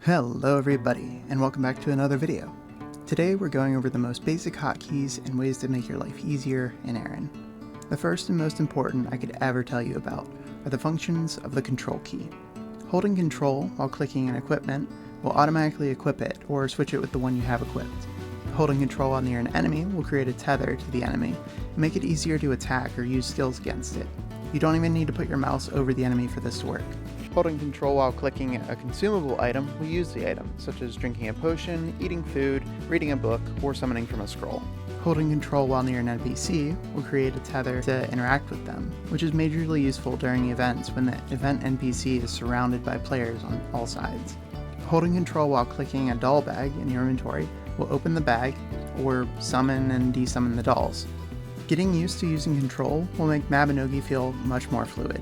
Hello everybody, and welcome back to another video. Today we're going over the most basic hotkeys and ways to make your life easier in Aaron. The first and most important I could ever tell you about are the functions of the control key. Holding control while clicking an equipment will automatically equip it or switch it with the one you have equipped. Holding control while near an enemy will create a tether to the enemy and make it easier to attack or use skills against it. You don't even need to put your mouse over the enemy for this to work. Holding control while clicking a consumable item will use the item, such as drinking a potion, eating food, reading a book, or summoning from a scroll. Holding control while near an NPC will create a tether to interact with them, which is majorly useful during events when the event NPC is surrounded by players on all sides. Holding control while clicking a doll bag in your inventory will open the bag, or summon and desummon the dolls. Getting used to using control will make Mabinogi feel much more fluid.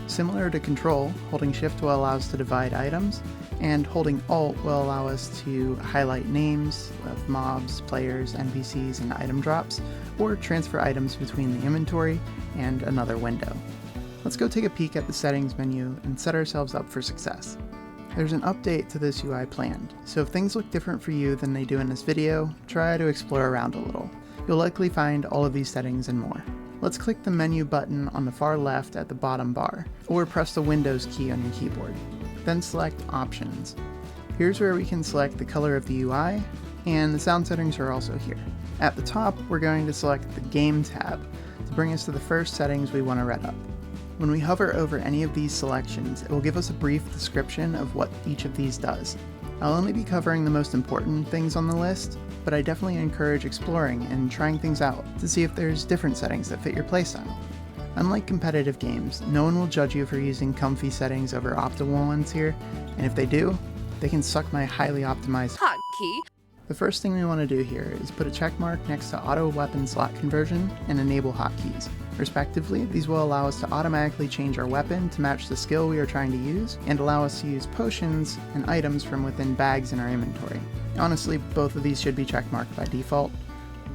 Similar to control, holding shift will allow us to divide items, and holding alt will allow us to highlight names of mobs, players, NPCs, and item drops, or transfer items between the inventory and another window. Let's go take a peek at the settings menu and set ourselves up for success. There's an update to this UI planned, so if things look different for you than they do in this video, try to explore around a little. You'll likely find all of these settings and more. Let's click the menu button on the far left at the bottom bar, or press the Windows key on your keyboard. Then select Options. Here's where we can select the color of the UI, and the sound settings are also here. At the top, we're going to select the Game tab to bring us to the first settings we want to read up. When we hover over any of these selections, it will give us a brief description of what each of these does. I'll only be covering the most important things on the list, but I definitely encourage exploring and trying things out to see if there's different settings that fit your playstyle. Unlike competitive games, no one will judge you for using comfy settings over optimal ones here, and if they do, they can suck my highly optimized hotkey. The first thing we want to do here is put a check mark next to auto weapon slot conversion and enable hotkeys. Respectively, these will allow us to automatically change our weapon to match the skill we are trying to use, and allow us to use potions and items from within bags in our inventory. Honestly, both of these should be checkmarked by default.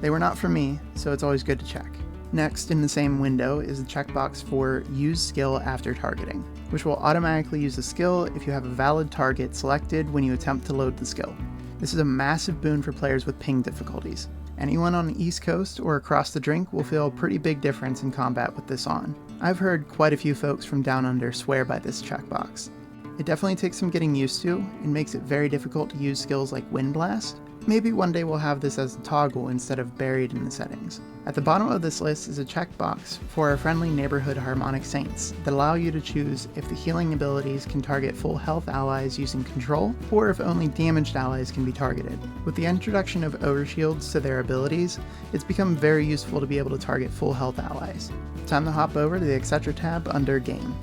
They were not for me, so it's always good to check. Next, in the same window, is the checkbox for Use Skill After Targeting, which will automatically use the skill if you have a valid target selected when you attempt to load the skill. This is a massive boon for players with ping difficulties. Anyone on the East Coast or across the drink will feel a pretty big difference in combat with this on. I've heard quite a few folks from down under swear by this checkbox. It definitely takes some getting used to, and makes it very difficult to use skills like Wind Blast. Maybe one day we'll have this as a toggle instead of buried in the settings. At the bottom of this list is a checkbox for our friendly neighborhood Harmonic Saints that allow you to choose if the healing abilities can target full health allies using control, or if only damaged allies can be targeted. With the introduction of overshields to their abilities, it's become very useful to be able to target full health allies. Time to hop over to the Etc tab under Game.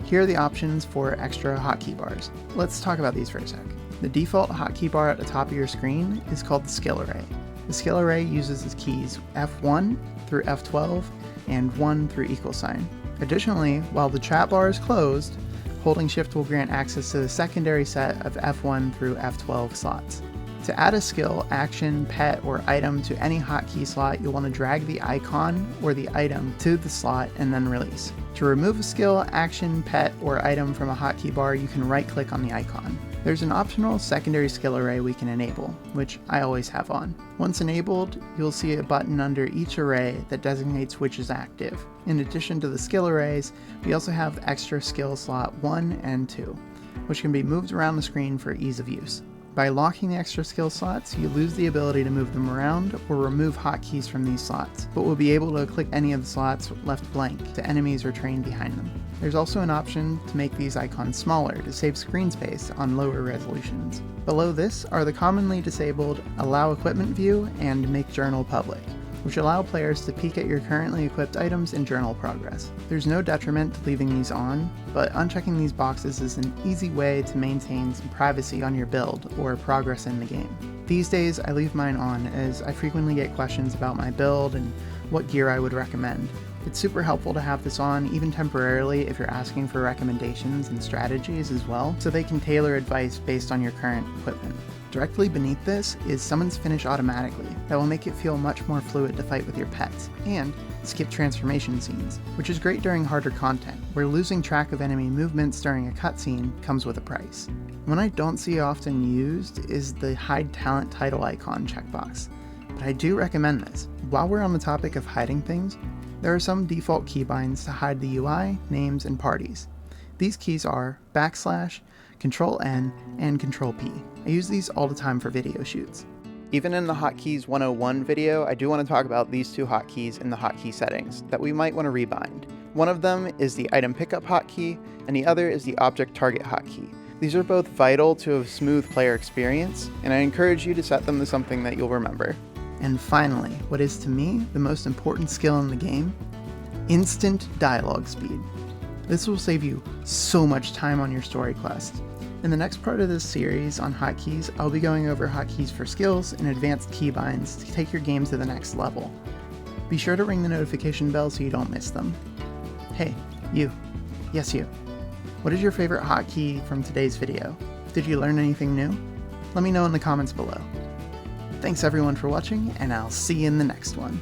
Here are the options for extra hotkey bars. Let's talk about these for a sec. The default hotkey bar at the top of your screen is called the skill array. The skill array uses the keys F1 through F12 and 1 through $. Additionally, while the chat bar is closed, holding shift will grant access to the secondary set of F1 through F12 slots. To add a skill, action, pet, or item to any hotkey slot, you'll want to drag the icon or the item to the slot and then release. To remove a skill, action, pet, or item from a hotkey bar, you can right-click on the icon. There's an optional secondary skill array we can enable, which I always have on. Once enabled, you'll see a button under each array that designates which is active. In addition to the skill arrays, we also have extra skill slot 1 and 2, which can be moved around the screen for ease of use. By locking the extra skill slots, you lose the ability to move them around or remove hotkeys from these slots, but will be able to click any of the slots left blank to enemies or terrain behind them. There's also an option to make these icons smaller to save screen space on lower resolutions. Below this are the commonly disabled Allow Equipment View and Make Journal Public, which allow players to peek at your currently equipped items and journal progress. There's no detriment to leaving these on, but unchecking these boxes is an easy way to maintain some privacy on your build or progress in the game. These days I leave mine on as I frequently get questions about my build and what gear I would recommend. It's super helpful to have this on, even temporarily, if you're asking for recommendations and strategies as well, so they can tailor advice based on your current equipment. Directly beneath this is Summons Finish Automatically that will make it feel much more fluid to fight with your pets, and skip transformation scenes, which is great during harder content, where losing track of enemy movements during a cutscene comes with a price. One I don't see often used is the Hide Talent Title Icon checkbox, but I do recommend this. While we're on the topic of hiding things, there are some default keybinds to hide the UI, names, and parties. These keys are \, Control-N, and Control-P. I use these all the time for video shoots. Even in the Hotkeys 101 video, I do want to talk about these two hotkeys in the hotkey settings that we might want to rebind. One of them is the Item Pickup hotkey, and the other is the Object Target hotkey. These are both vital to a smooth player experience, and I encourage you to set them to something that you'll remember. And finally, what is to me the most important skill in the game? Instant dialogue speed. This will save you so much time on your story quest. In the next part of this series on hotkeys, I'll be going over hotkeys for skills and advanced keybinds to take your game to the next level. Be sure to ring the notification bell so you don't miss them. Hey, you. Yes, you. What is your favorite hotkey from today's video? Did you learn anything new? Let me know in the comments below. Thanks everyone for watching, and I'll see you in the next one.